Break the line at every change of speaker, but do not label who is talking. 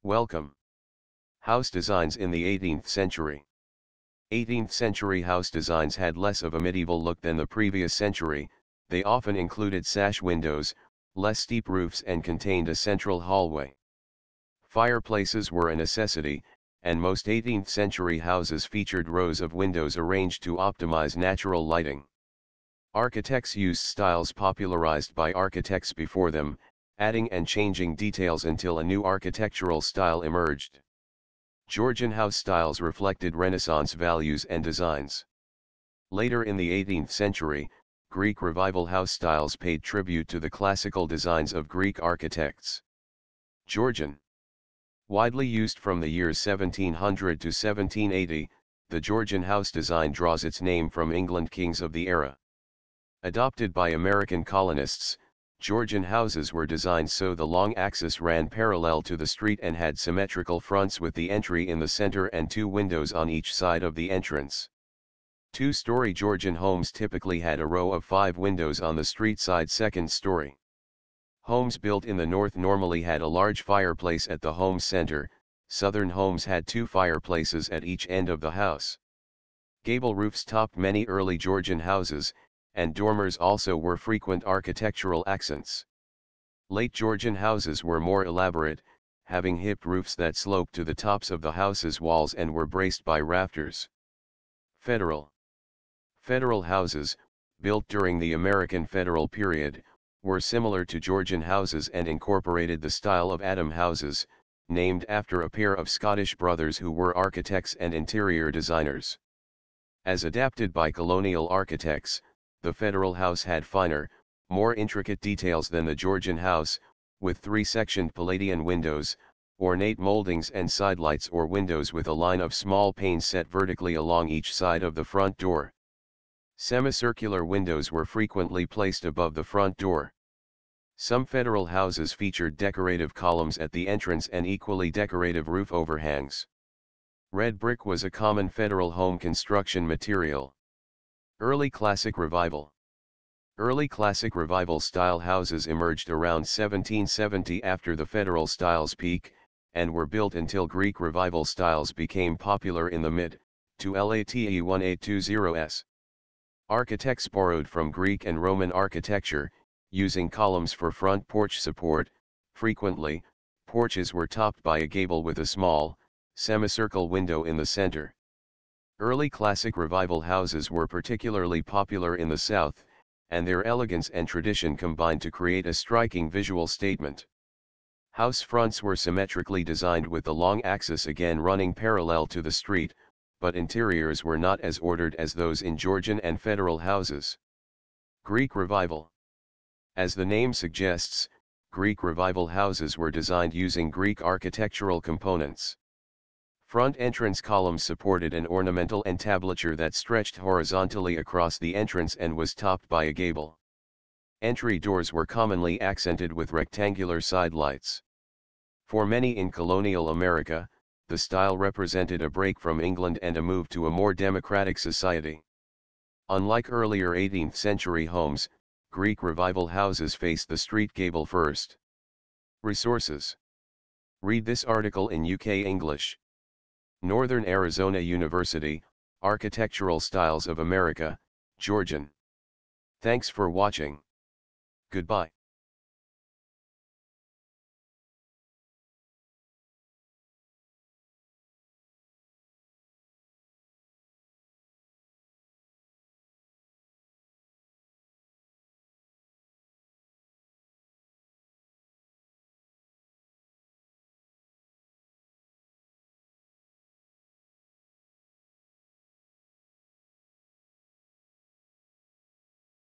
Welcome. House designs in the 18th century. 18th century house designs had less of a medieval look than the previous century. They often included sash windows, less steep roofs, and contained a central hallway. Fireplaces were a necessity, and most 18th century houses featured rows of windows arranged to optimize natural lighting. Architects used styles popularized by architects before them, adding and changing details until a new architectural style emerged. Georgian house styles reflected Renaissance values and designs. Later in the 18th century, Greek Revival house styles paid tribute to the classical designs of Greek architects. Georgian. Widely used from the years 1700 to 1780, the Georgian house design draws its name from England kings of the era. Adopted by American colonists, Georgian houses were designed so the long axis ran parallel to the street and had symmetrical fronts with the entry in the center and two windows on each side of the entrance. Two-story Georgian homes typically had a row of 5 windows on the street side second story. Homes built in the north normally had a large fireplace at the home center. Southern homes had 2 fireplaces at each end of the house. Gable roofs topped many early Georgian houses, and dormers also were frequent architectural accents. Late Georgian houses were more elaborate, having hipped roofs that sloped to the tops of the house's walls and were braced by rafters. Federal houses, built during the American Federal period, were similar to Georgian houses and incorporated the style of Adam houses, named after a pair of Scottish brothers who were architects and interior designers. As adapted by colonial architects, the Federal house had finer, more intricate details than the Georgian house, with 3-sectioned Palladian windows, ornate moldings and sidelights or windows with a line of small panes set vertically along each side of the front door. Semicircular windows were frequently placed above the front door. Some Federal houses featured decorative columns at the entrance and equally decorative roof overhangs. Red brick was a common Federal home construction material. Early Classic Revival. Early Classic Revival style houses emerged around 1770 after the Federal style's peak, and were built until Greek Revival styles became popular in the mid to late 1820s. Architects borrowed from Greek and Roman architecture, using columns for front porch support. Frequently, porches were topped by a gable with a small, semicircle window in the center. Early Classic Revival houses were particularly popular in the South, and their elegance and tradition combined to create a striking visual statement. House fronts were symmetrically designed with the long axis again running parallel to the street, but interiors were not as ordered as those in Georgian and Federal houses. Greek Revival. As the name suggests, Greek Revival houses were designed using Greek architectural components. Front entrance columns supported an ornamental entablature that stretched horizontally across the entrance and was topped by a gable. Entry doors were commonly accented with rectangular side lights. For many in colonial America, the style represented a break from England and a move to a more democratic society. Unlike earlier 18th century homes, Greek Revival houses faced the street gable first. Resources. Read this article in UK English. Northern Arizona University, Architectural Styles of America, Georgian. Thanks for watching. Goodbye.